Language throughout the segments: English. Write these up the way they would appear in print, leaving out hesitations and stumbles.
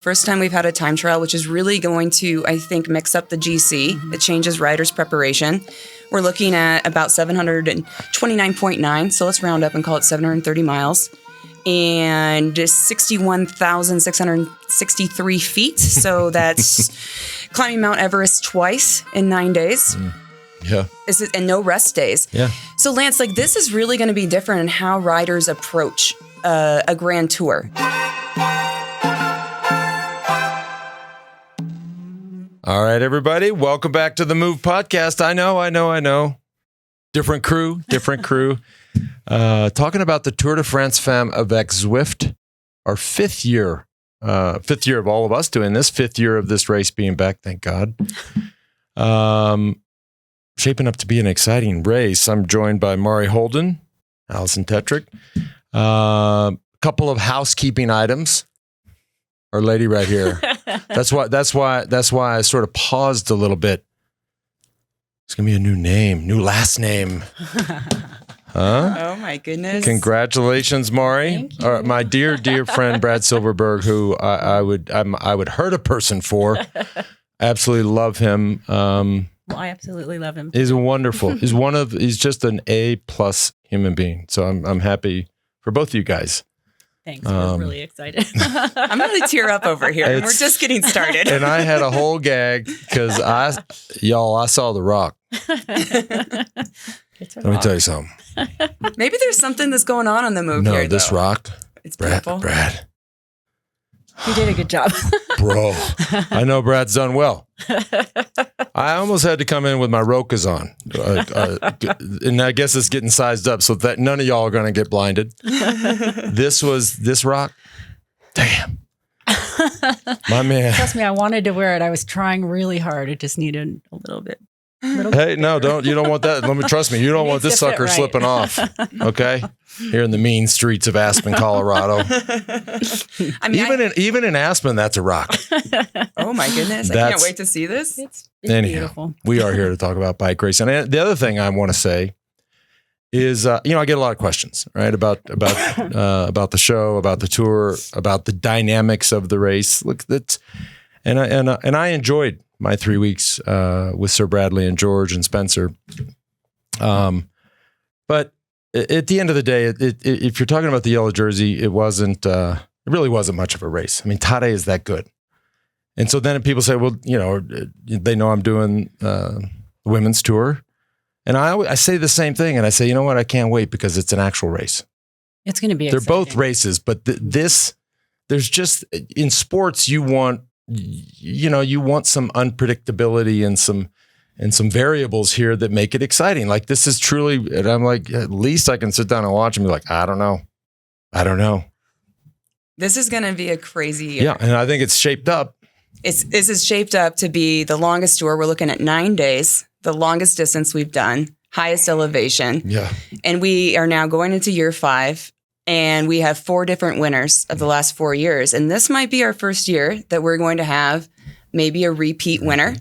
First time we've had a time trial, which is really going to, I think, mix up the GC. It changes riders' preparation. We're looking at about 729.9, so let's round up and call it 730 miles. And 61,663 feet. So that's climbing Mount Everest twice in 9 days. Yeah. And no rest days. Yeah. So Lance, this is really going to be different in how riders approach a grand tour. All right, everybody. Welcome back to the Move podcast. I know. Different crew. Talking about the Tour de France Femmes avec Zwift, our fifth year of all of us doing this, fifth year of this race being back, thank God. Shaping up to be an exciting race. I'm joined by Mari Holden, Alison Tetrick. Couple of housekeeping items. Our lady right here. That's why I sort of paused a little bit. It's gonna be a new last name. Huh? Oh my goodness! Congratulations, Mari. Thank you. All right, my dear friend Brad Silverberg, who I would hurt a person for. Absolutely love him. Well, I absolutely love him. He's wonderful. He's just an A+ human being. So I'm happy for both of you guys. Thanks. We're really excited. I'm going to tear up over here. And we're just getting started. And I had a whole gag because I saw The Rock. Let me tell you something. Maybe there's something that's going on the move here. No, this Rock. It's beautiful. Brad. You did a good job. Bro, I know Brad's done well. I almost had to come in with my Rokas on. And I guess it's getting sized up so that none of y'all are going to get blinded. This Rock. Damn. My man. Trust me, I wanted to wear it. I was trying really hard. It just needed a little bit. Hey, no, you don't want that. Trust me, you don't want this sucker slipping off. Okay? Here in the mean streets of Aspen, Colorado. Even in Aspen, that's a rock. Oh my goodness. I can't wait to see this. It's anyhow, beautiful. We are here to talk about bike racing. And the other thing I want to say is, I get a lot of questions, right? About the show, about the tour, about the dynamics of the race. Look, and I enjoyed my 3 weeks with Sir Bradley and George and Spencer. But at the end of the day, if you're talking about the yellow jersey, it really wasn't much of a race. I mean, Tade is that good. And so then people say, well, they know I'm doing the women's tour. And I say the same thing. And I say, you know what? I can't wait because it's an actual race. It's going to be They're exciting. both races, but there's just, in sports, you want some unpredictability and some variables here that make it exciting. Like this is truly, and I'm like, at least I can sit down and watch and be like, I don't know. This is going to be a crazy year. Yeah, and I think it's shaped up. This is shaped up to be the longest tour. We're looking at 9 days, the longest distance we've done, highest elevation. Yeah. And we are now going into year 5. And we have 4 different winners of the last 4 years. And this might be our first year that we're going to have maybe a repeat winner.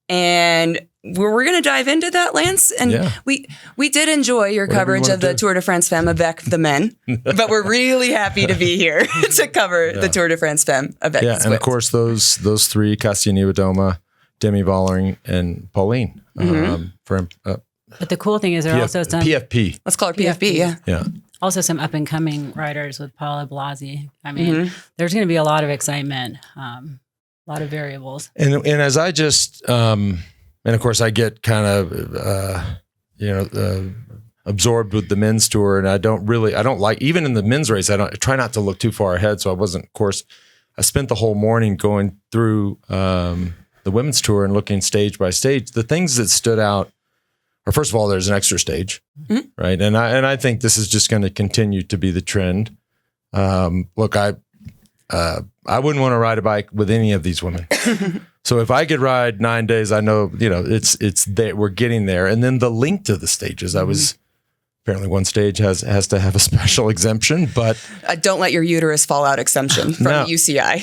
And we're going to dive into that, Lance. And we did enjoy your coverage of the Tour de France Femmes avec the men. But we're really happy to be here to cover the Tour de France Femmes avec Zwift. And of course, those 3, Kasia Niewiadoma, Demi Vollering, and Pauline. But the cool thing is there are also some... PFP. Let's call her PFP, Yeah. Also some up-and-coming riders with Paula Blasi. I mean, there's going to be a lot of excitement, a lot of variables. And as I just, and of course I get kind of, absorbed with the men's tour, and I don't like, even in the men's race, I try not to look too far ahead. So I wasn't, of course, I spent the whole morning going through the women's tour and looking stage by stage. The things that stood out, or first of all, there's an extra stage, right? And I think this is just going to continue to be the trend. Look, I wouldn't want to ride a bike with any of these women. So if I could ride 9 days, I know, it's there, we're getting there. And then the length of the stages, apparently one stage has to have a special exemption, but don't let your uterus fall out exemption from UCI.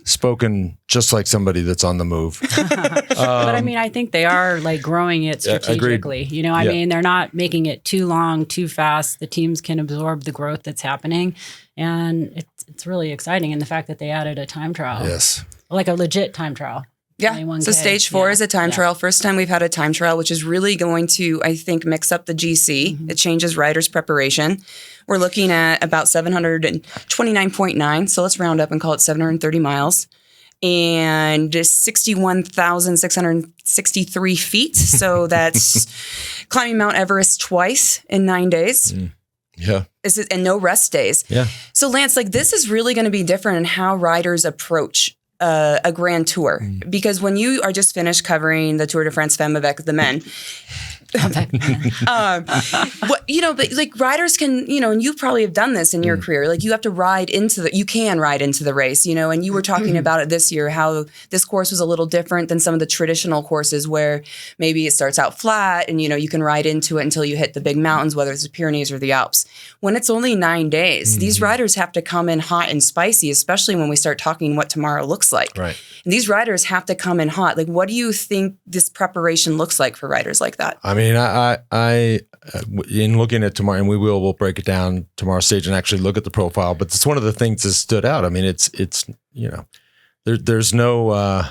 Spoken just like somebody that's on the move. But I mean, I think they are like growing it strategically. I mean, they're not making it too long, too fast. The teams can absorb the growth that's happening, and it's really exciting. And the fact that they added a time trial. Yes. Like a legit time trial. Yeah. 21K. So stage 4 is a time trial. First time we've had a time trial, which is really going to, I think, mix up the GC. It changes riders' preparation. We're looking at about 729.9. So let's round up and call it 730 miles. And 61,663 feet. So that's climbing Mount Everest twice in 9 days. Yeah. And no rest days. Yeah. So Lance, like this is really going to be different in how riders approach a grand tour. Because when you are just finished covering the Tour de France Femmes avec the men, but like riders can, and you probably have done this in your career. Like you have to you can ride into the race, and you were talking about it this year, how this course was a little different than some of the traditional courses where maybe it starts out flat and, you can ride into it until you hit the big mountains, whether it's the Pyrenees or the Alps. When it's only 9 days, these riders have to come in hot and spicy, especially when we start talking what tomorrow looks like. Right. And these riders have to come in hot. Like, what do you think this preparation looks like for riders like that? I mean, I in looking at tomorrow, and we'll break it down tomorrow's stage and actually look at the profile. But it's one of the things that stood out. I mean, it's there's no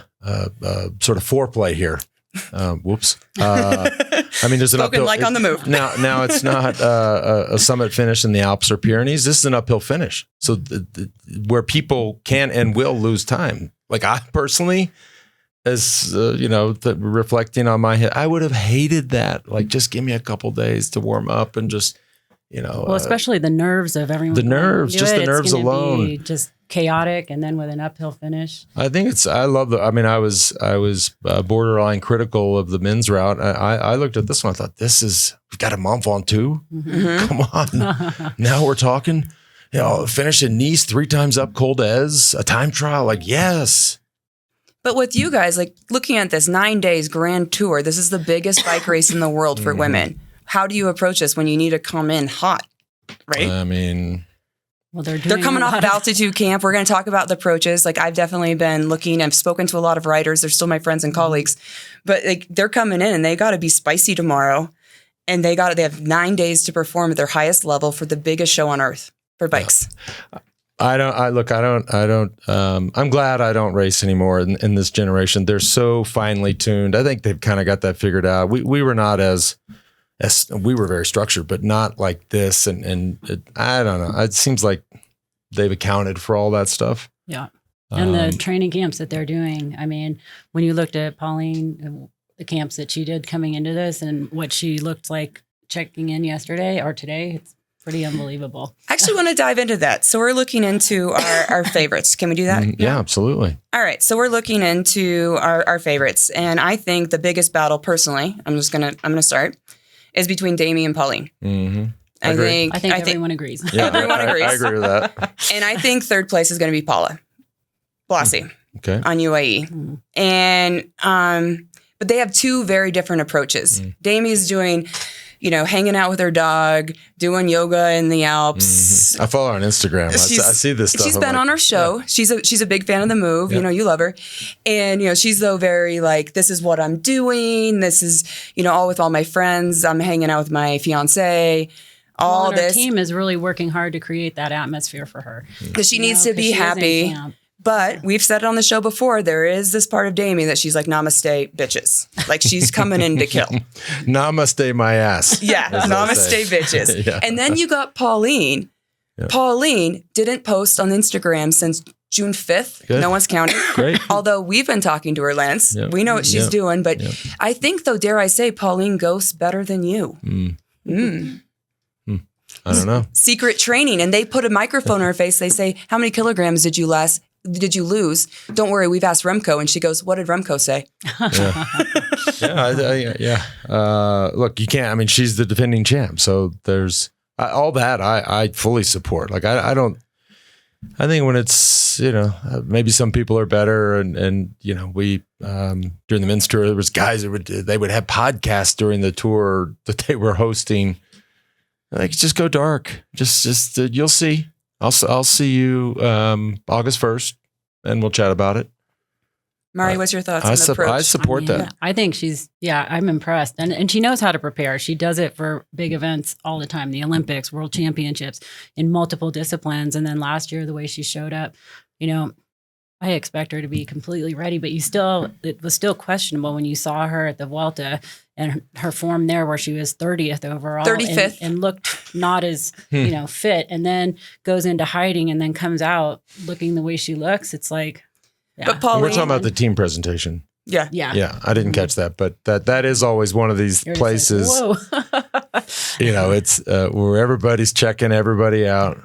sort of foreplay here. Whoops. I mean, there's an Spoken uphill. like on the move. Now it's not a summit finish in the Alps or Pyrenees. This is an uphill finish. So where people can and will lose time. Like I personally, as reflecting on my head, I would have hated that. Like, just give me a couple days to warm up and just, Well, especially the nerves of everyone. The nerves, just the nerves alone. Be just chaotic, and then with an uphill finish. I think I was borderline critical of the men's route. I looked at this one. I thought, we've got a month on 2. Come on. Now we're talking, finish in Nice 3 times up Col d'Ez, a time trial. Like, yes. But with you guys, like looking at this 9 days grand tour, this is the biggest bike race in the world for women. How do you approach this when you need to come in hot, right? I mean, well, they're coming off of altitude camp. We're going to talk about the approaches. Like I've definitely been looking. I've spoken to a lot of riders. They're still my friends and colleagues, but like they're coming in and they got to be spicy tomorrow, and they have 9 days to perform at their highest level for the biggest show on earth for bikes. Yeah. I'm glad I don't race anymore in this generation. They're so finely tuned. I think they've kind of got that figured out. We were not as we were very structured, but not like this. And I don't know. It seems like they've accounted for all that stuff. Yeah. And the training camps that they're doing. I mean, when you looked at Pauline, the camps that she did coming into this and what she looked like checking in yesterday or today, it's pretty unbelievable. I actually want to dive into that. So we're looking into our favorites. Can we do that? Yeah, absolutely. All right. So we're looking into our favorites. And I think the biggest battle personally, I'm going to start, is between Damie and Pauline. Mm-hmm. I think everyone agrees. Yeah, everyone agrees. I agree with that. And I think third place is going to be Paula Blasi on UAE. Mm. And, but they have 2 very different approaches. Damie's doing, hanging out with her dog, doing yoga in the Alps. I follow her on Instagram. I see this stuff. She's been on our show. Yeah. She's a big fan of the move. Yeah. You love her. And, she's though very like, this is what I'm doing. This is, all with all my friends. I'm hanging out with my fiance. All this. Our team is really working hard to create that atmosphere for her. Because she needs to be happy. But we've said it on the show before, there is this part of Damie that she's like, namaste, bitches. Like she's coming in to kill. Namaste my ass. Yeah, namaste, bitches. Yeah. And then you got Pauline. Yeah. Pauline didn't post on Instagram since June 5th. Good. No one's counting. Great. Although we've been talking to her, Lance. Yep. We know what she's doing. But I think, though, dare I say, Pauline ghosts better than you. I don't know. Secret training. And they put a microphone in her face. They say, how many kilograms did you lose? Don't worry, we've asked Remco. And she goes, what did Remco say? Look, you can't, I mean, she's the defending champ. So there's all that I fully support. Like, I think when it's, maybe some people are better and we, during the men's tour, there was guys that they would have podcasts during the tour that they were hosting. Like, just go dark. Just you'll see. I'll see you August 1st, and we'll chat about it. Mari, what's your thoughts on the approach? I support that. I think I'm impressed. And she knows how to prepare. She does it for big events all the time, the Olympics, World Championships, in multiple disciplines. And then last year, the way she showed up, I expect her to be completely ready, but it was still questionable when you saw her at the Vuelta and her form there where she was 30th overall. 35th. And looked not as, fit, and then goes into hiding and then comes out looking the way she looks. It's like, yeah. But Pauline, we're talking about the team presentation. Yeah. I didn't catch that, but that is always one of these places. Like, whoa. It's where everybody's checking everybody out.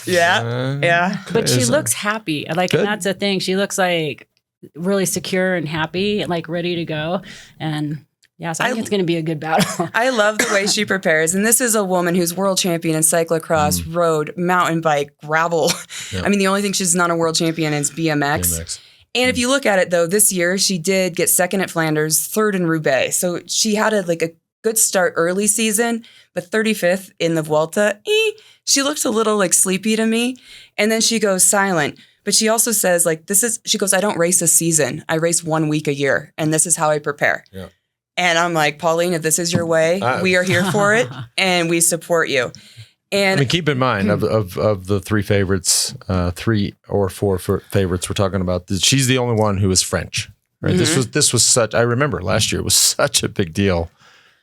Yeah. But she looks happy. And that's the thing. She looks like really secure and happy, like ready to go. And so I think it's going to be a good battle. I love the way she prepares. And this is a woman who's world champion in cyclocross, road, mountain bike, gravel. Yeah. I mean, the only thing she's not a world champion is BMX. And if you look at it, though, this year she did get second at Flanders, third in Roubaix. So she had a good start early season, but 35th in the Vuelta. She looked a little sleepy to me. And then she goes silent. But she also says she goes, I don't race a season. I race 1 week a year. And this is how I prepare. Yeah. And I'm like, Pauline, if this is your way, we are here for it and we support you. And keep in mind of the three favorites, 3 or 4 favorites we're talking about, she's the only one who is French. Right? Mm-hmm. This was such. I remember last year it was such a big deal.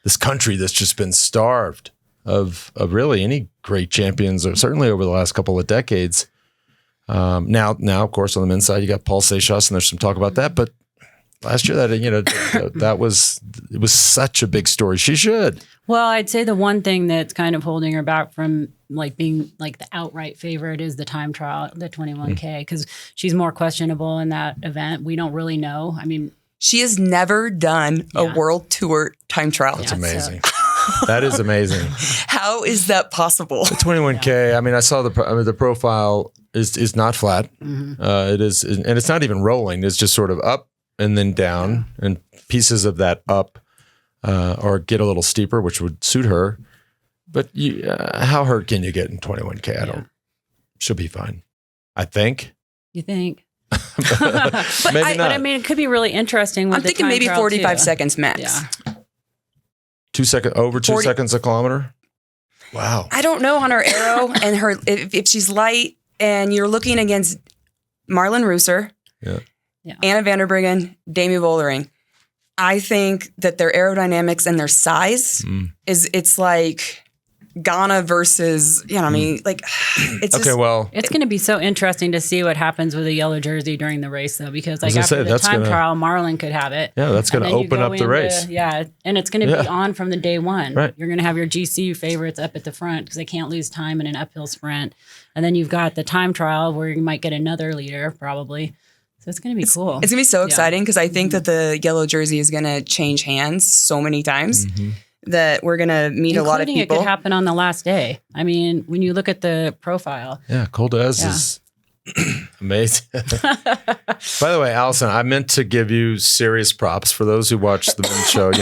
This country that's just been starved of really any great champions, or certainly over the last couple of decades. Now, of course, on the men's side, you got Paul Seychelles, and there's some talk about that. But last year, it was such a big story. She should. Well, I'd say the one thing that's kind of holding her back from being the outright favorite is the time trial, the 21K, because she's more questionable in that event. We don't really know. I mean, she has never done a world tour time trial. That's amazing. That is amazing. How is that possible? The 21K. I mean, I saw the profile is not flat. Mm-hmm. It is, and it's not even rolling. It's just sort of up and then down, and pieces of that up or get a little steeper, which would suit her. But how hurt can you get in 21K? I don't. She'll be fine, I think. You think? Maybe not. But I mean, it could be really interesting. I'm thinking maybe 45 seconds max. Yeah. 2 seconds, over 2 seconds a kilometer. Wow. I don't know on her arrow and her if she's light, and you're looking against Marlon Reusser, Anna van der Breggen, Demi Vollering. I think that their aerodynamics and their size it's like Ghana versus, it's okay. Well, it's going to be so interesting to see what happens with a yellow jersey during the race, though, because after the time trial, Marlon could have it. Yeah, that's going to open up the race. And it's going to be on from the day one. Right. You're going to have your GC favorites up at the front because they can't lose time in an uphill sprint, and then you've got the time trial where you might get another leader probably. So it's going to be cool. It's going to be so exciting because I think that the yellow jersey is going to change hands so many times. Mm-hmm. That we're going to meet a lot of people. It could happen on the last day. I mean, when you look at the profile. Yeah, Col d'Huez is amazing. By the way, Alison, I meant to give you serious props for those who watched the men's show.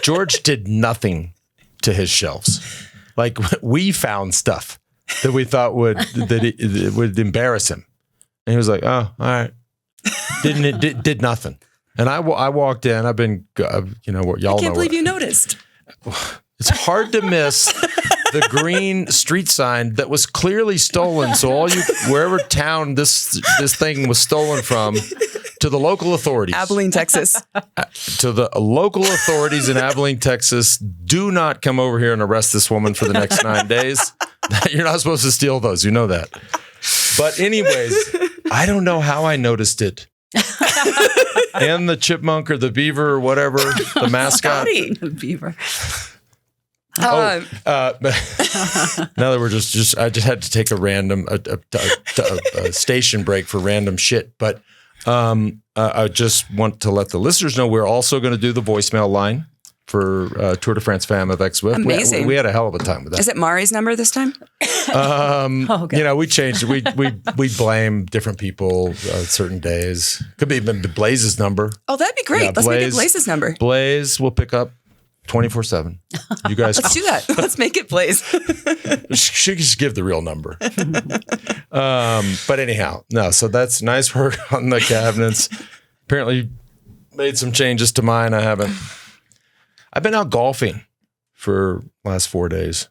George did nothing to his shelves. We found stuff that we thought it would embarrass him. And he was like, oh, all right. Did nothing. And I walked in. I've been, y'all know. I can't believe you noticed. It's hard to miss the green street sign that was clearly stolen. So wherever town this thing was stolen from, to the local authorities. Abilene, Texas. To the local authorities in Abilene, Texas, do not come over here and arrest this woman for the next 9 days. You're not supposed to steal those. You know that. But anyways, I don't know how I noticed it. And the chipmunk or the beaver or whatever, the mascot. The beaver. Now that we're I just had to take a random a station break for random shit. But I just want to let the listeners know we're also going to do the voicemail line for Tour de France Femmes of X Swift. Amazing. We had a hell of a time with that. Is it Mari's number this time? We changed it. We blame different people certain days. Could be even Blaze's number. Oh, that'd be great. Let's make it Blaze's number. Blaze will pick up 24/7. You guys, let's do that. Let's make it Blaze. She can just give the real number. But anyhow, no. So that's nice work on the cabinets. apparently made some changes to mine. I haven't. I've been out golfing for last 4 days.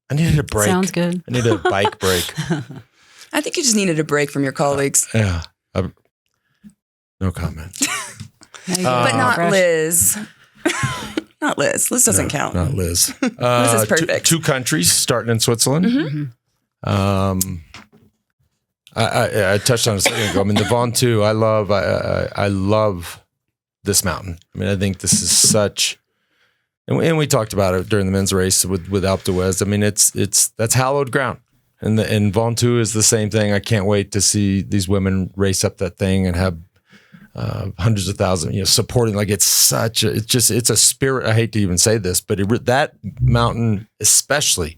I needed a break. Sounds good. I needed a bike break. I think you just needed a break from your colleagues. Yeah. No comment. But not Liz. Not Liz. Liz doesn't count. Not Liz. Liz is perfect. Two countries starting in Switzerland. Mm-hmm. I touched on it a second ago. I mean, the Ventoux, I love this mountain. I mean, I think this is such, and we talked about it during the men's race with Alpe d'Huez. I mean, that's hallowed ground. And Ventoux is the same thing. I can't wait to see these women race up that thing and have hundreds of thousands, supporting. Like it's a spirit. I hate to even say this, but that mountain especially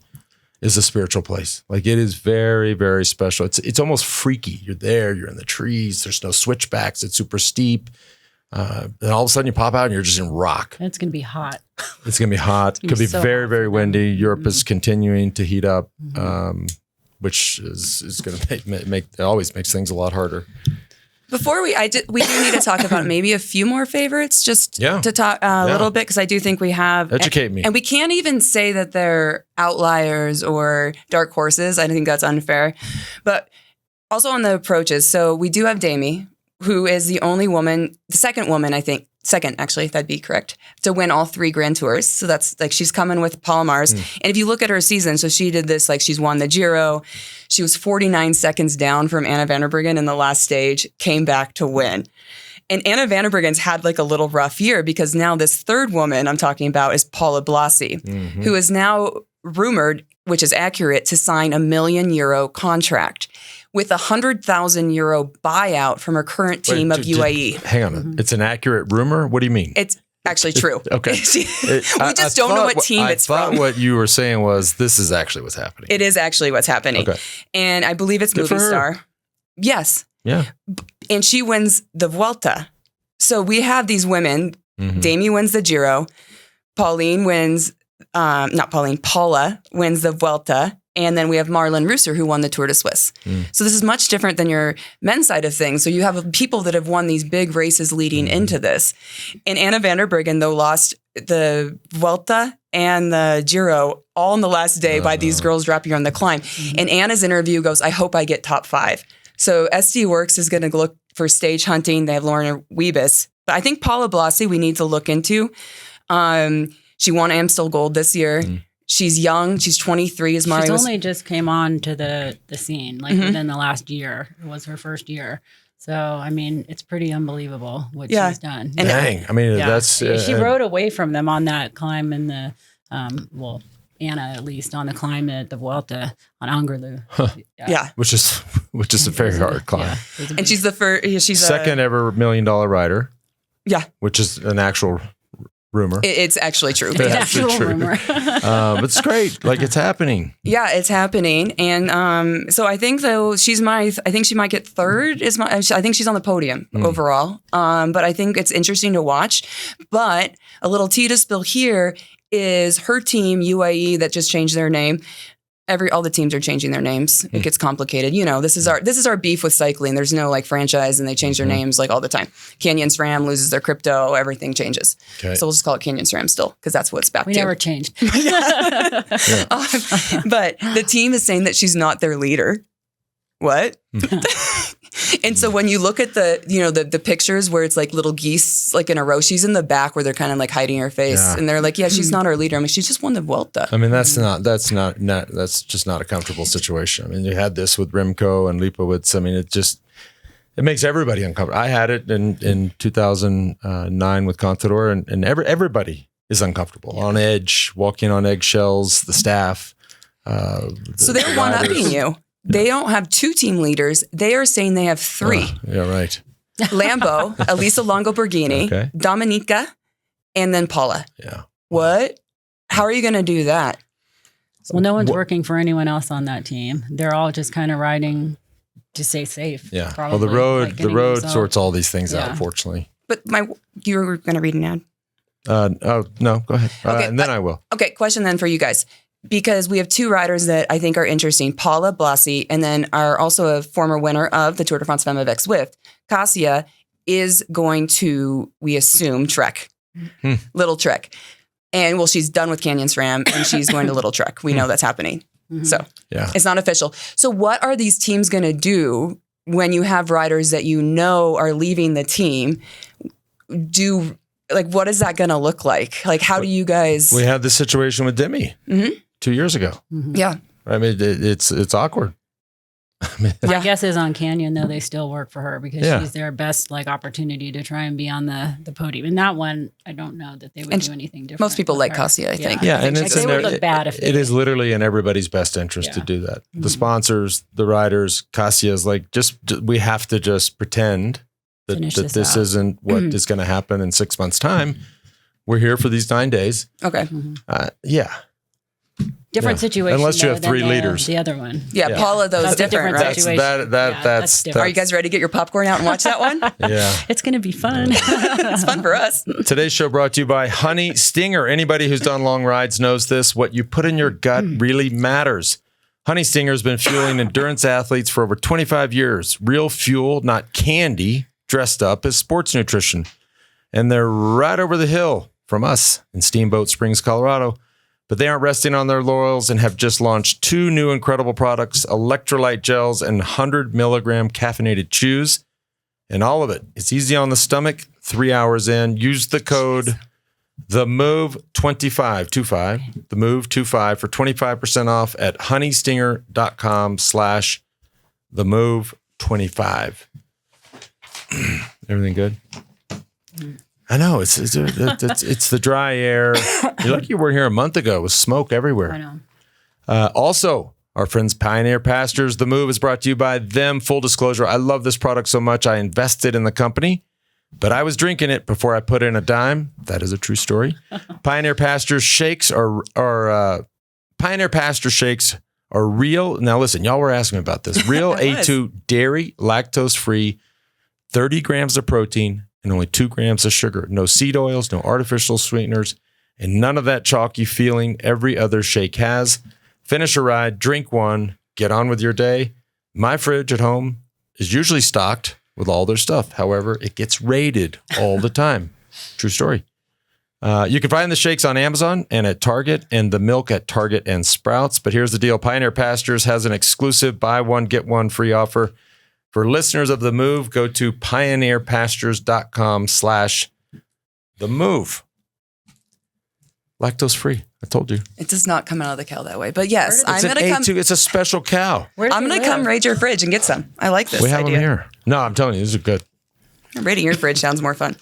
is a spiritual place. Like it is very, very special. It's almost freaky. You're there, you're in the trees. There's no switchbacks. It's super steep. And all of a sudden you pop out and you're just in rock. It's going to be hot. It's going to be hot. It could be so very, very windy. Europe is continuing to heat up, which is going to make it always makes things a lot harder. Before we do need to talk about maybe a few more favorites, just to talk a little bit, because I do think we have educate me, and we can't even say that they're outliers or dark horses. I think that's unfair, but also on the approaches. So we do have Damie, who is the only woman, the second woman, I think. Second, actually, that'd be correct, to win all 3 Grand Tours. So that's like she's coming with Palomars. And if you look at her season, so she did this, like she's won the Giro. She was 49 seconds down from Anna van der Breggen in the last stage, came back to win. And Anna van der Breggen's had like a little rough year because now this third woman I'm talking about is Paula Blasi, who is now rumored, which is accurate, to sign a €1 million contract with a €100,000 buyout from her current team of UAE. Hang on. It's an accurate rumor? What do you mean? It's actually true. Okay. We just don't know what team it's from. I thought what you were saying was this is actually what's happening. It is actually what's happening. Okay. And I believe it's Movie Star. Yes. Yeah. And she wins the Vuelta. So we have these women. Damie wins the Giro. Paula wins the Vuelta. And then we have Marlon Reusser, who won the Tour de Suisse. So this is much different than your men's side of things. So you have people that have won these big races leading into this. And Anna van der Breggen, though, lost the Vuelta and the Giro all on the last day by these girls dropping her on the climb. And Anna's interview goes, I hope I get top 5. So SD Works is going to look for stage hunting. They have Lorna Wiebes. But I think Paula Blasi we need to look into. She won Amstel Gold this year. She's young. She's 23. As Mari only just came on to the scene, like within the last year. It was her first year. So, I mean, it's pretty unbelievable what she's done. And dang. I mean, that's... she rode away from them on that climb in the, Anna at least, on the climb at the Vuelta on Angerlu. Yeah. Which is a very hard climb. Yeah. And she's the first... She's second ever $1 million rider. Yeah. Which is an actual... rumor. It's actually true. It's actually true. Rumor. But it's great. Like it's happening. Yeah, it's happening. And so I think though I think she might get third. I think she's on the podium overall. But I think it's interesting to watch. But a little tea to spill here is her team UAE that just changed their name. All the teams are changing their names. It gets complicated. This is our beef with cycling. There's no like franchise and they change their names like all the time. Canyon SRAM loses their crypto. Everything changes. Okay. So we'll just call it Canyon SRAM still because that's what it's back to. We never changed. But the team is saying that she's not their leader. What? And so when you look at the pictures where it's like little geese like in a row, she's in the back where they're kind of like hiding her face, and they're like, "Yeah, she's not our leader." I mean, she's just won the Vuelta. I mean, that's just not a comfortable situation. I mean, you had this with Remco and Lipowitz. I mean, it makes everybody uncomfortable. I had it in 2009 with Contador, and everybody is uncomfortable, on edge, walking on eggshells. The staff. So they're one-upping you. They don't have 2 team leaders. They are saying they have 3. Yeah, right. Lambo, Elisa Longo Borghini, Dominica, and then Paula. Yeah. What? How are you going to do that? Well, no one's working for anyone else on that team. They're all just kind of riding to stay safe. Yeah. Probably, well, the road sorts all these things out, fortunately. But you were going to read an ad. No, go ahead. Okay, and then I will. Okay. Question then for you guys. Because we have 2 riders that I think are interesting, Paula Blasi, and then are also a former winner of the Tour de France Femmes avec Zwift, Cassia, is going to, we assume, Trek, Little Trek. And well, she's done with Canyon SRAM and she's going to Little Trek. We know that's happening. So it's not official. So what are these teams going to do when you have riders that you know are leaving the team? What is that going to look like? Like, how do you guys? We had this situation with Demi 2 years ago. Yeah. I mean, it's awkward. My guess is on Canyon, though, they still work for her because she's their best opportunity to try and be on the podium. And that one, I don't know that they would do anything different. Most people like Cassia, I think. Yeah, and they would look bad if it is literally in everybody's best interest to do that. The sponsors, the riders, Cassia is like, we have to just pretend that this isn't what is going to happen in 6 months' time. We're here for these 9 days. Okay. Different situation. Unless you have 3 leaders. The other one. Yeah, Paula, though, is different, right? That's different. Are you guys ready to get your popcorn out and watch that one? Yeah. It's going to be fun. It's fun for us. Today's show brought to you by Honey Stinger. Anybody who's done long rides knows this. What you put in your gut really matters. Honey Stinger has been fueling endurance athletes for over 25 years. Real fuel, not candy, dressed up as sports nutrition. And they're right over the hill from us in Steamboat Springs, Colorado. But they aren't resting on their laurels and have just launched 2 new incredible products, electrolyte gels and 100 milligram caffeinated chews. And all of it, it's easy on the stomach, 3 hours in. Use the code THEMOVE25, THEMOVE25 for 25% off at honeystinger.com/THEMOVE25. Everything good? I know it's the dry air. You're lucky you were here a month ago with smoke everywhere. I know. Also, our friends Pioneer Pastures. The Move is brought to you by them. Full disclosure, I love this product so much I invested in the company, but I was drinking it before I put in a dime. That is a true story. Pioneer Pastures shakes are real. Now listen, y'all were asking me about this. Real A2 dairy, lactose free, 30 grams of protein. And only 2 grams of sugar. No seed oils, no artificial sweeteners, and none of that chalky feeling every other shake has. Finish a ride, drink one, get on with your day. My fridge at home is usually stocked with all their stuff. However, it gets raided all the time. True story. You can find the shakes on Amazon and at Target, and the milk at Target and Sprouts. But here's the deal. Pioneer Pastures has an exclusive buy one, get one free offer. For listeners of The Move, go to pioneerpastures.com/TheMove. Lactose free. I told you. It does not come out of the cow that way. But yes, I'm going to come. It's a special cow. I'm going to come raid your fridge and get some. I like this idea. We have them here. No, I'm telling you, these are good. Raiding your fridge sounds more fun.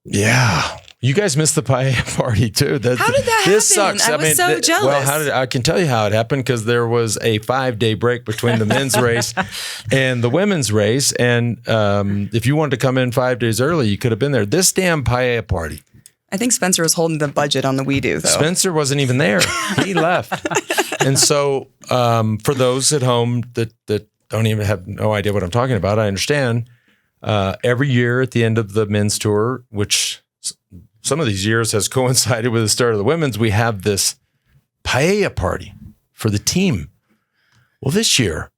Yeah. You guys missed the paella party too. How did that happen? This sucks. I was so jealous. Well, I can tell you how it happened because there was a 5-day break between the men's race and the women's race. And if you wanted to come in 5 days early, you could have been there. This damn paella party. I think Spencer was holding the budget on the We Do, though. Spencer wasn't even there. He left. And so for those at home that don't even have no idea what I'm talking about, I understand. Every year at the end of the men's tour, which some of these years has coincided with the start of the women's, we have this paella party for the team. Well, this year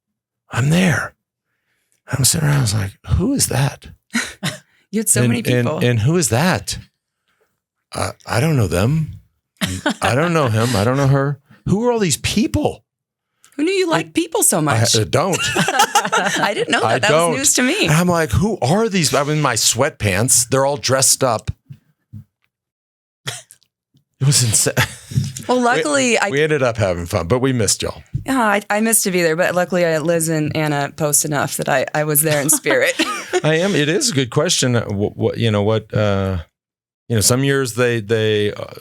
I'm there. I'm sitting around. I was like, who is that? You had so many people. And who is that? I don't know them. I don't know him. I don't know her. Who are all these people? Who knew you liked people so much? I don't. I didn't know that. That was news to me. And I'm like, who are these? I'm in my sweatpants. They're all dressed up. It was insane. Well, luckily, we ended up having fun, but we missed y'all. Yeah, I missed to be there, but luckily Liz and Anna post enough that I was there in spirit. I am. It is a good question. Some years they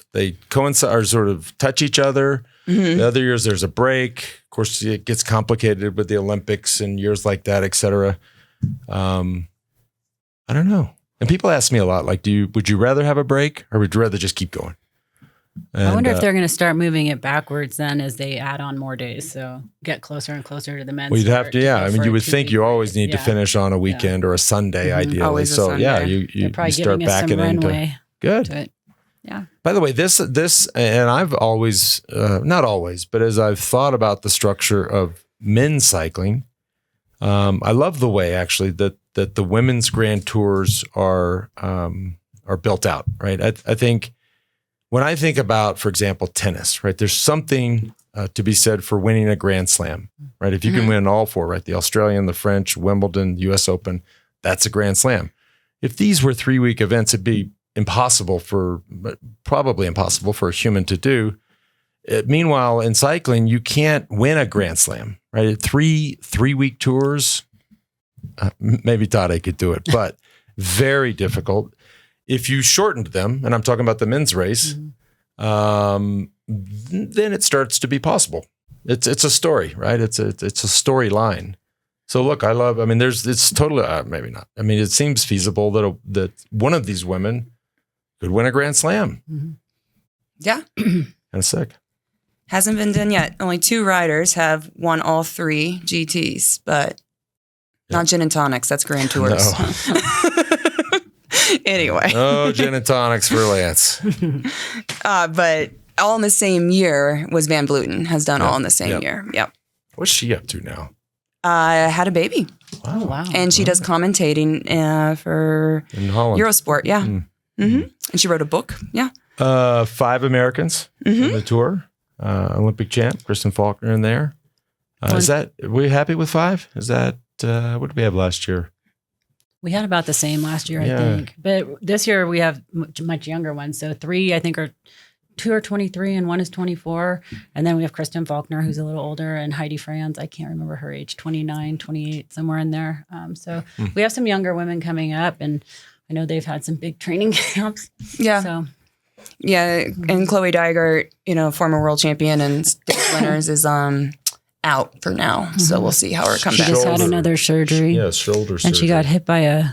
coincide or sort of touch each other. Mm-hmm. The other years there's a break. Of course, it gets complicated with the Olympics and years like that, et cetera. I don't know. And people ask me a lot, like, would you rather have a break or would you rather just keep going? And, I wonder if they're going to start moving it backwards then as they add on more days. So get closer and closer to the men's. Well, you'd have to, yeah. I mean, you would think you always need to finish on a weekend or a Sunday, ideally. Always a Sunday. Yeah, you start backing into. Good. To it. Yeah. By the way, this, and I've always, not always, but as I've thought about the structure of men's cycling, I love the way actually that the women's Grand Tours are built out, right? I think when I think about, for example, tennis, right? There's something to be said for winning a Grand Slam, right? If you can win all 4, right? The Australian, the French, Wimbledon, U.S. Open, that's a Grand Slam. If these were 3-week events, it'd be probably impossible for a human to do. Meanwhile, in cycling, you can't win a Grand Slam, right? 3-week tours, maybe Tade could do it, but very difficult. If you shortened them, and I'm talking about the men's race, then it starts to be possible. It's a story, right? It's a storyline. So look, it's totally, maybe not. I mean, it seems feasible that one of these women could win a Grand Slam. Yeah. Kind of sick. Hasn't been done yet. Only 2 riders have won all 3 GTs, but not gin and tonics. That's Grand Tours. No. Anyway. Oh, gin and tonics for Lance. But all in the same year was Van Vleuten, has done all in the same year. Yep. What's she up to now? Had a baby. Wow. Oh, wow. And she does commentating for in Holland. Eurosport. Yeah. And she wrote a book. Yeah. 5 Americans in the tour. Olympic champ, Kristen Faulkner in there. Are we happy with 5? Is that, what did we have last year? We had about the same last year, I think. But this year we have much younger ones. So 3, I think, 2 are 23 and 1 is 24. And then we have Kristen Faulkner, who's a little older, and Heidi Franz. I can't remember her age, 29, 28, somewhere in there. So we have some younger women coming up, and I know they've had some big training camps. Yeah. So. Yeah. And Chloe Dygert, former world champion and state winners, is out for now. So we'll see how her comes back. She just had another surgery. Yeah, shoulder surgery. And she got hit by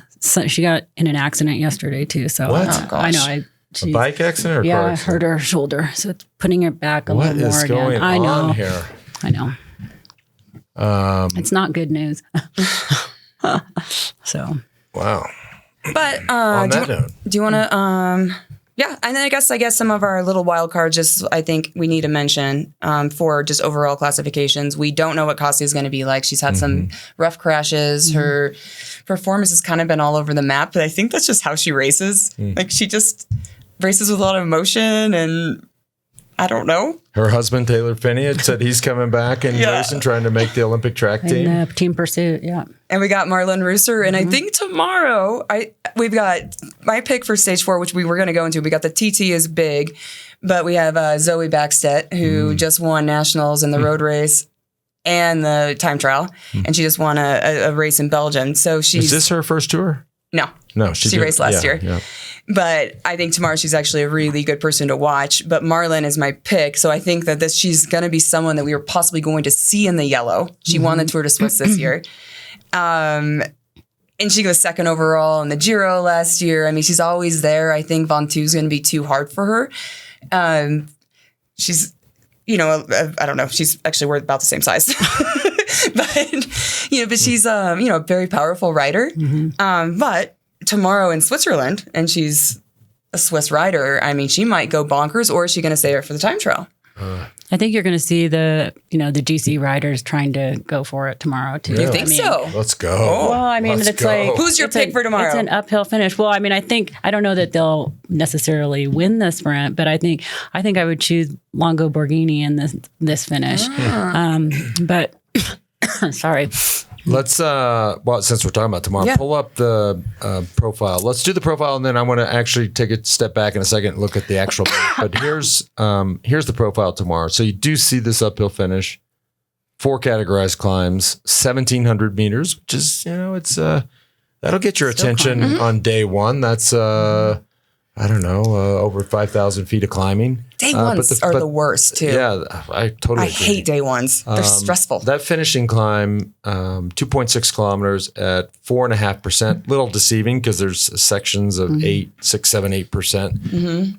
she got in an accident yesterday too. So what? Oh, gosh. I know. A bike accident or car accident? Hurt her shoulder. So it's putting her back a little more again. What is going on here? I know. It's not good news. So. Wow. But on that note, do you want to? Yeah, and then I guess some of our little wild cards. Just I think we need to mention for just overall classifications. We don't know what Kossi is going to be like. She's had some rough crashes. Her performance has kind of been all over the map. But I think that's just how she races. Like she just races with a lot of emotion, and I don't know. Her husband Taylor Finney had said he's coming back and racing, trying to make the Olympic track team. And Team Pursuit, yeah. And we got Marlon Reusser, and I think tomorrow we've got my pick for stage 4, which we were going to go into. We got the TT is big, but we have Zoe Backstedt, who just won nationals in the road race and the time trial, and she just won a race in Belgium. So is this her first tour? No, she raced last year. Yeah. But I think tomorrow she's actually a really good person to watch. But Marlon is my pick. So I think that she's going to be someone that we are possibly going to see in the yellow. She won the Tour de Swiss this year. And she was 2nd overall in the Giro last year. I mean, she's always there. I think Ventoux is going to be too hard for her. She's, I don't know. She's actually we're about the same size. but she's, a very powerful rider. But tomorrow in Switzerland, and she's a Swiss rider, I mean, she might go bonkers, or is she going to stay there for the time trial? I think you're going to see the GC riders trying to go for it tomorrow too. You think so? Let's go. Well, I mean, like, who's your pick for tomorrow? It's an uphill finish. Well, I mean, I don't know that they'll necessarily win the sprint, but I think I would choose Longo Borghini in this finish. But sorry. Let's, since we're talking about tomorrow, pull up the profile. Let's do the profile, and then I want to actually take a step back in a second and look at the actual. But here's the profile tomorrow. So you do see this uphill finish, 4 categorized climbs, 1,700 meters, which is, it's that'll get your attention on day 1. That's over 5,000 feet of climbing. Day ones are the worst too. Yeah, I totally agree. hate day ones. They're stressful. That finishing climb, 2.6 kilometers at 4.5%. Little deceiving because there's sections of 8, 6, 7, 8%.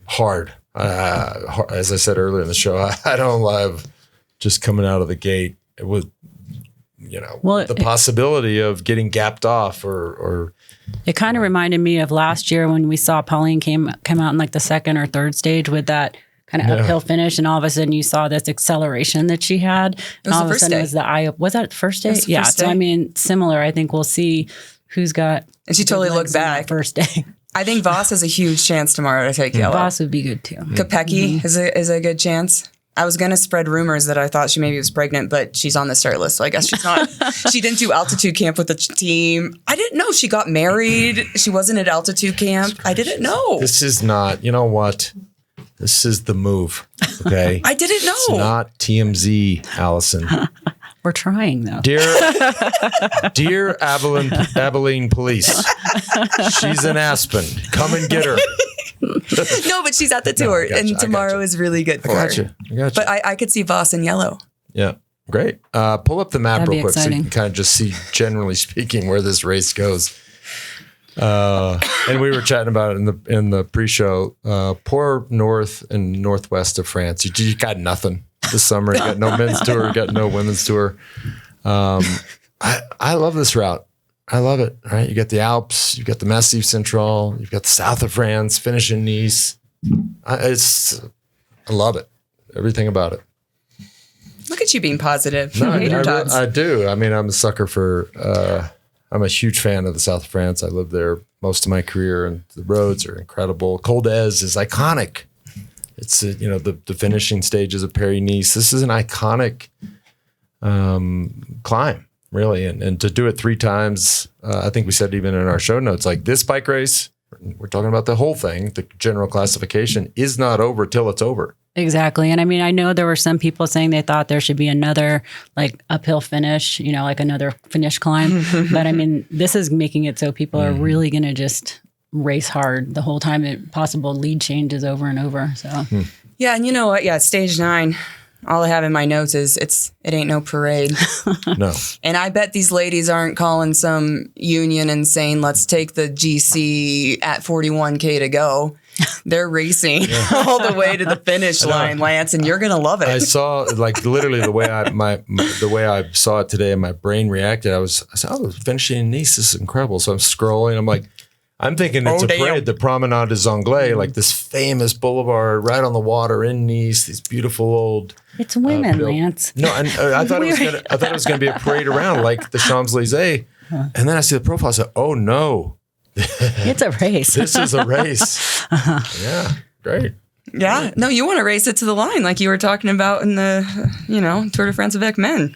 Hard. As I said earlier in the show, I don't love just coming out of the gate with the possibility of getting gapped off or it kind of reminded me of last year when we saw Pauline come out in like the 2nd or 3rd stage with that kind of uphill finish, and all of a sudden you saw this acceleration that she had. And all of a sudden it was the eye. Was that the first day? Yeah. So I mean, similar. I think we'll see who's got. And she totally looked back first day. I think Voss has a huge chance tomorrow to take yellow. Voss would be good too. Kopecky is a good chance. I was going to spread rumors that I thought she maybe was pregnant, but she's on the start list, so I guess she's not. She didn't do altitude camp with the team. I didn't know she got married. She wasn't at altitude camp. I didn't know. This is not, you know what? This is the move, okay? I didn't know. It's not TMZ, Allison. We're trying, though. Dear Abilene Police, she's in Aspen. Come and get her. No, but she's at the tour, and tomorrow is really good for her. I got you. But I could see Voss in yellow. Yeah, great. Pull up the map That'd real be quick exciting. so you can kind of just see, generally speaking, where this race goes. And we were chatting about it in the pre-show. Poor north and northwest of France. You got nothing this summer. You got no men's tour. You got no women's tour. I love this route. I love it. Right? You got the Alps. You've got the Massif Central. You've got the south of France. Finish in Nice. I love it. Everything about it. Look at you being positive. No, I do. I mean, I'm a sucker for. I'm a huge fan of the south of France. I lived there most of my career, and the roads are incredible. Col d'Ez is iconic. It's the finishing stages of Paris-Nice. This is an iconic climb, really, and to do it 3 times. I think we said even in our show notes, like this bike race, we're talking about the whole thing. The general classification is not over till it's over. Exactly. And I mean, I know there were some people saying they thought there should be another like uphill finish, like another finish climb. But I mean, this is making it so people are really going to just race hard the whole time. Possible lead changes over and over. So Yeah, and you know what? Yeah, stage 9. All I have in my notes is it ain't no parade. No. And I bet these ladies aren't calling some union and saying, let's take the GC at 41K to go. They're racing all the way to the finish line, Lance, and you're going to love it. I saw like literally the way I saw it today and my brain reacted. I said, oh, finishing in Nice, this is incredible. So I'm scrolling. I'm thinking it's a parade. The Promenade des Anglais, like this famous boulevard right on the water in Nice, these beautiful old. it's women, Lance. No, and I thought it was going to be a parade around like the Champs-Élysées. And then I see the profile. I said, oh no. It's a race. This is a race. Yeah, great. Yeah, no, you want to race it to the line like you were talking about in the, Tour de France avec men.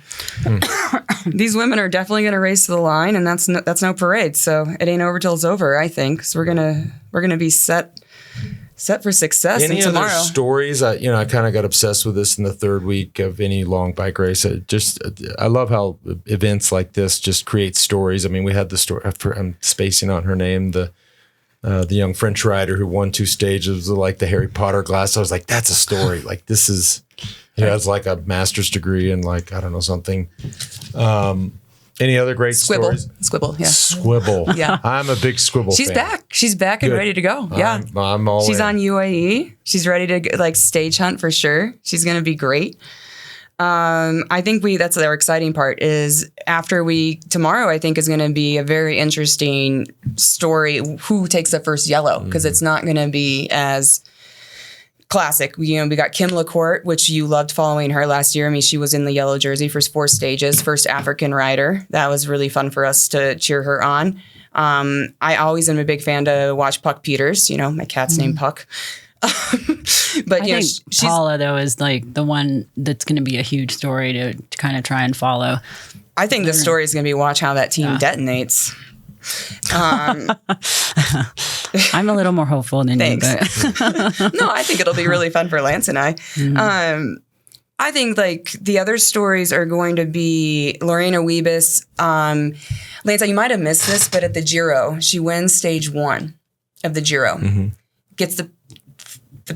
These women are definitely going to race to the line, and that's no parade. So it ain't over till it's over, I think. So we're gonna be set for success. Any tomorrow. other stories? I kind of got obsessed with this in the 3rd week of any long bike race. I love how events like this just create stories. I mean, we had the story. I'm spacing on her name. The young French rider who won 2 stages with like the Harry Potter glass. I was like, that's a story. Like this is, he has like a master's degree in like, I don't know, something. Any other great stories? Squibble, yeah. Squibble. Yeah. I'm a big Squibble She's fan. back. She's back and ready to go. Yeah. I'm all She's in. on UAE. She's ready to like stage hunt for sure. She's going to be great. I think that's our exciting part is tomorrow, I think is going to be a very interesting story. Who takes the first yellow? Because it's not going to be as classic. We got Kim LaCourte, which you loved following her last year. I mean, she was in the yellow jersey for 4 stages, first African rider. That was really fun for us to cheer her on. I always am a big fan to watch Puck Peters. My cat's named Puck. But I think Paula, though, is like the one that's going to be a huge story to kind of try and follow. I think the story is going to be watch how that team detonates. I'm a little more hopeful than you. But. No, I think it'll be really fun for Lance and I. I think like the other stories are going to be Lorena Wiebes. Lance, you might have missed this, but at the Giro, she wins stage 1 of the Giro, gets the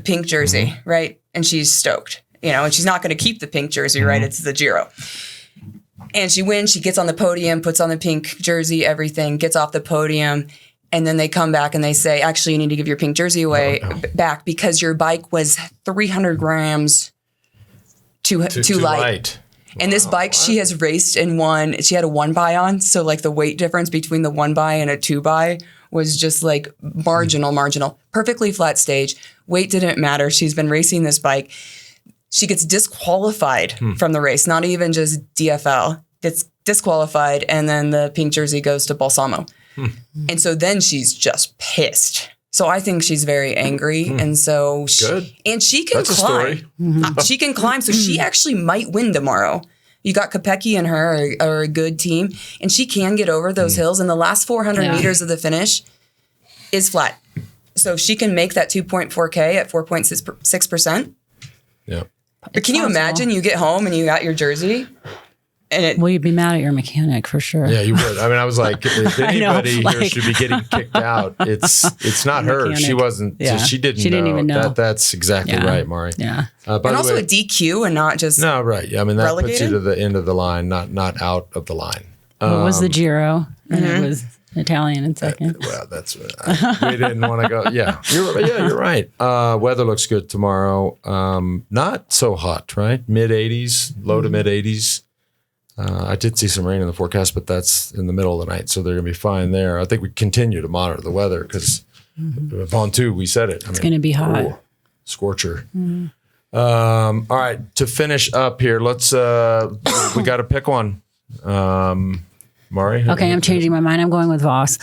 pink jersey, right? And she's stoked, and she's not going to keep the pink jersey, right? It's the Giro. And she wins, she gets on the podium, puts on the pink jersey, everything, gets off the podium. And then they come back and they say, actually, you need to give your pink jersey away back because your bike was 300 grams too light. And this bike she has raced and won. She had a 1x on. So like the weight difference between the 1x and a 2x was just like marginal. Perfectly flat stage. Weight didn't matter. She's been racing this bike. She gets disqualified from the race, not even just DFL. Gets disqualified, and then the pink jersey goes to Balsamo. And so then she's just pissed. So I think she's very angry. And so she can climb. She can climb. So she actually might win tomorrow. You got Kopecky and her are a good team, and she can get over those hills. And the last 400 meters of the finish is flat. So she can make that 2.4K at 4.6%. Yeah. But can you imagine you get home and you got your jersey? And you'd be mad at your mechanic for sure. Yeah, you would. I mean, I was like, if anybody here should be getting kicked out, it's not her. Mechanic. She wasn't. Yeah. She didn't even know. That's exactly right, Mari. Yeah. And also a DQ and not just right. I mean, that puts you to the end of the line, not out of the line. It was the Giro, and it was Italian in second. Well, that's what we didn't want to go. Yeah, you're right. Weather looks good tomorrow. Not so hot, right? Mid 80s, low to mid 80s. I did see some rain in the forecast, but that's in the middle of the night, so they're going to be fine there. I think we continue to monitor the weather because Ventoux, we said it. It's going to be hot. Scorcher. All right, to finish up here, let's we got to pick one. Mari? Okay, I'm changing my mind. I'm going with Voss.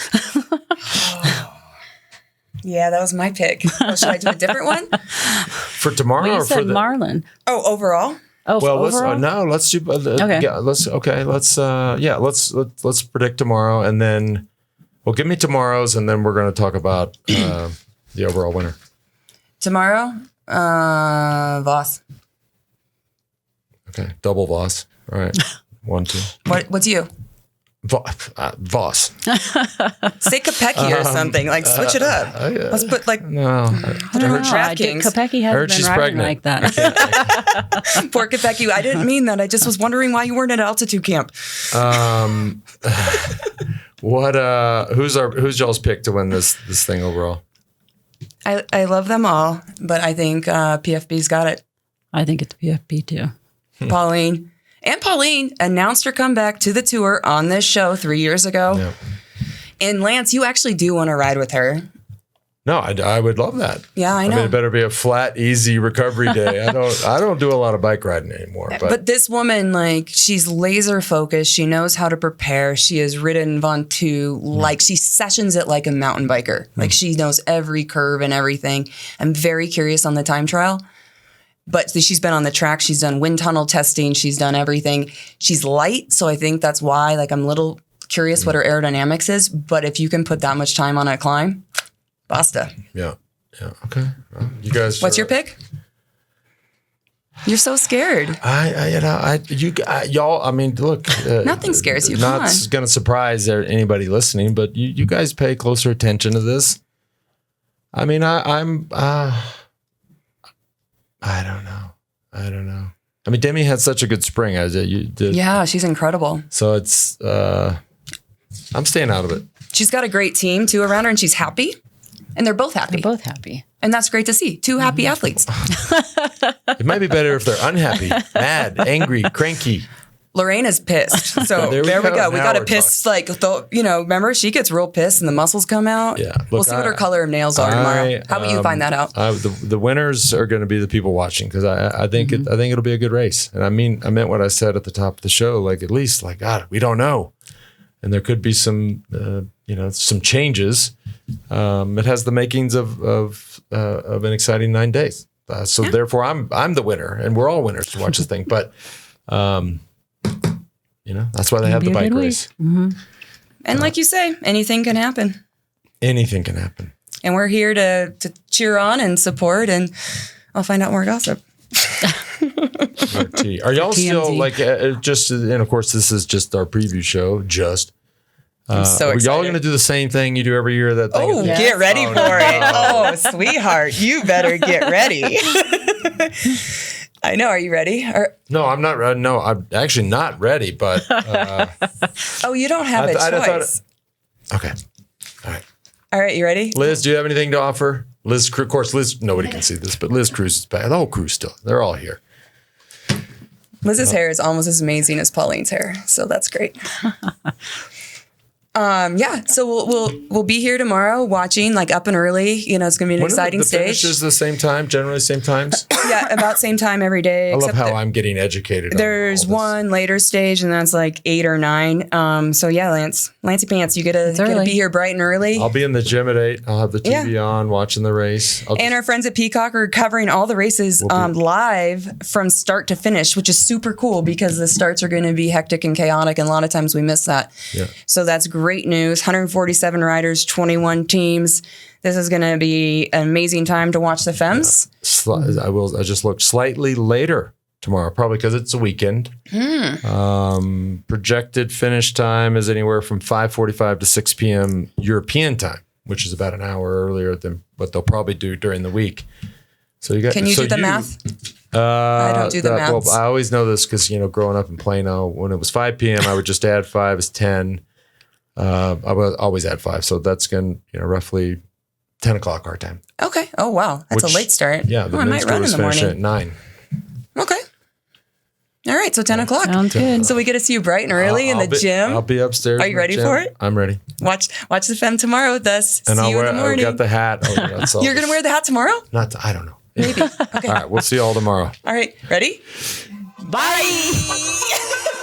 Yeah, that was my pick. Should I do a different one? For tomorrow you or said for the... Marlin. Oh, overall? Oh, well, overall? let's do. Okay. Yeah, let's predict tomorrow, and then give me tomorrow's, and then we're going to talk about the overall winner. Tomorrow, Voss. Okay, double Voss. All right, 1, 2. What's you? Voss. Say Kopecky or something. Like switch it up. Let's put like DraftKings. Kopecky hasn't been riding like that. Poor Kopecky. I didn't mean that. I just was wondering why you weren't at altitude camp. Who's y'all's pick to win this thing overall? I love them all, but I think PFB's got it. I think it's PFB too. Pauline announced her comeback to the tour on this show 3 years ago. Yeah. And Lance, you actually do want to ride with her. No, I would love that. Yeah, I know. I mean, it better be a flat, easy recovery day. I don't do a lot of bike riding anymore. But this woman, like, she's laser focused. She knows how to prepare. She has ridden Ventoux like she sessions it like a mountain biker. Like she knows every curve and everything. I'm very curious on the time trial. But she's been on the track. She's done wind tunnel testing. She's done everything. She's light, so I think that's why. Like I'm a little curious what her aerodynamics is. But if you can put that much time on a climb, basta. Yeah. Okay. Well, you guys. What's your pick? You're so scared. Y'all. I mean, look. Nothing scares you. Not going to surprise anybody listening, but you guys pay closer attention to this. I mean, I'm. I don't know. I mean, Demi had such a good spring. Yeah, she's incredible. So it's, I'm staying out of it. She's got a great team too around her, and she's happy. And they're both happy. They're both happy. And that's great to see. Two happy athletes. It might be better if they're unhappy, mad, angry, cranky. Lorena's pissed. So there we go. We got to piss remember she gets real pissed and the muscles come out. Yeah. Look, we'll see what her color of nails are tomorrow. How about you find that out? The winners are going to be the people watching because I think I think it'll be a good race. And I meant what I said at the top of the show. Like at least God, we don't know, and there could be some some changes. It has the makings of an exciting 9 days. So therefore, I'm the winner, and we're all winners to watch this thing. But that's why they have the bike race. Mm-hmm. And like you say, anything can happen. Anything can happen. And we're here to cheer on and support, and I'll find out more gossip. Are y'all still like just? And of course, this is just our preview show. I'm so excited. Are y'all going to do the same thing you do every year? That thing? Oh, get ready for it. Oh, sweetheart, you better get ready. I know. Are you ready? No, I'm not ready. No, I'm actually not ready. But you don't have a choice. Okay. All right. You ready? Liz, do you have anything to offer? Liz, of course, Liz. Nobody can see this, but Liz Cruz is back. The whole crew's still. They're all here. Liz's hair is almost as amazing as Pauline's hair, so that's great. Yeah, so we'll be here tomorrow watching, like up and early. You know, it's gonna be an exciting the stage. finish is the same time, generally same times. Yeah, about same time every day. I love how I'm getting educated. There's one later stage, and that's like 8 or 9. So yeah, Lancey Pants, you gotta be here bright and early. I'll be in the gym at 8. I'll have the TV on, watching the race. And our friends at Peacock are covering all the races live from start to finish, which is super cool because the starts are going to be hectic and chaotic, and a lot of times we miss that. Yeah. So that's great news. 147 riders, 21 teams. This is going to be an amazing time to watch the Femmes. Yeah. I just looked slightly later tomorrow, probably because it's a weekend. Projected finish time is anywhere from 5:45 to 6 p.m. European time, which is about an hour earlier than what they'll probably do during the week. So you got. Can you do the math? I don't do the math. Well, I always know this because growing up in Plano, when it was 5 p.m., I would just add 5 is 10. I would always add 5, so that's going roughly 10 o'clock our time. Okay. Oh wow, that's a late start. Yeah, I might run in the morning at 9. Okay. All right, so 10 o'clock. Sounds good. So we get to see you bright and early in the gym. I'll be upstairs. Are you ready for it? I'm ready. Watch the Femme tomorrow with us. And see you in the morning. I've got the hat. You're going to wear the hat tomorrow? I don't know. Maybe. Okay. All right, we'll see you all tomorrow. All right, ready? Bye.